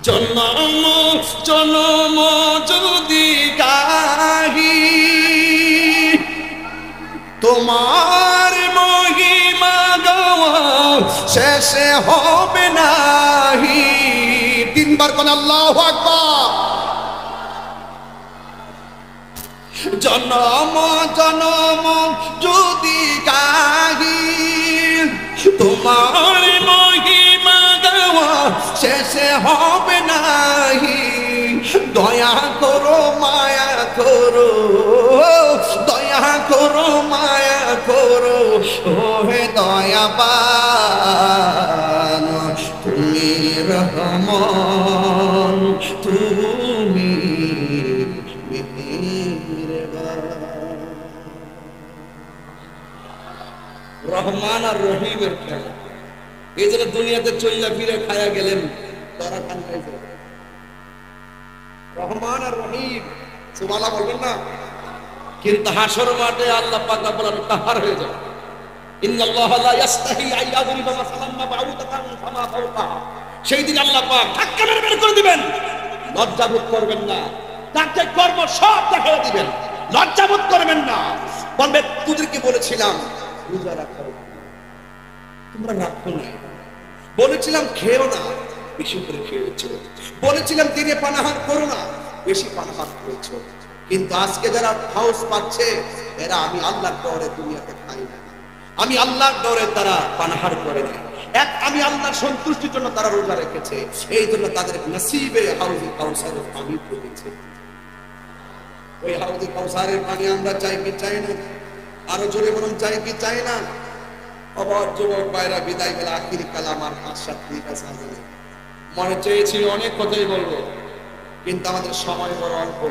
জনম জনম যদি গাহি তোমার মহিমা গাওয়া শেষে হবে নাহি। তিনবার কোন আল্লাহু আকবার। জনম জনম যদি গাহি তোমার মহিমা গাওয়া শেষে হবে নাহি। দয়া করো মায়া করো, দয়া করো মায়া করো, ও হে দয়াবান তুমি রহমান তুমি রহমান আর রহিমের খেলা। এই জন্য দুনিয়াতে চল্লা ফিরে খায়া গেলেন তারা কান্নায় রহমান আর রহিম সুবহানাল্লাহ বলবেন না, কিন্তু হাসর মাঠে আল্লাহ পাক বলেন কাহার হয়ে যাবে। ইন্নাল্লাহা লা ইস্তাহি আন ইয়াযরিবা মাসালান মা বাউদাতান ফামা ফাওকাহা। সেই দিন আল্লাহ পাক ধাক্কা মেরে বের করে দিবেন, লজ্জাবোধ করবেন না, তাকে কর্ম সব দেখিয়ে দিবেন, লজ্জাবোধ করবেন না। বলবে তোদেরকে বলেছিলাম রোজা রাখো, তোমরা রাখো না। বলেছিলাম খেও না, বেশি করে খেয়েছো। বলেছিলাম দিনে পানাহার করো না, বেশি পানাহার করেছো। কিন্তু আজকে যারা হাউস পাচ্ছে এরা আমি আল্লাহর ডরে দুনিয়াতে খাই না, আমি আল্লাহর ডরে তারা পানাহার করে না, এক আমি আল্লাহর সন্তুষ্টির জন্য তারা রোজা রেখেছে। এই জন্য তাদের নসিবে হাউজে কাউসারের পানি পড়েছে। ওই হাউজে কাউসারের পানি আমরা চাই কি চাই না? আরো জোরে বলুন, চাই কি চাই না? আবার যুবক ভাইরা বিদায় বেলা আখিরি কালাম আর 5-7 মিনিট আছে। মনে চেয়েছি অনেক কথাই বলবো, কিন্তু আমাদের সময় বড় অল্প।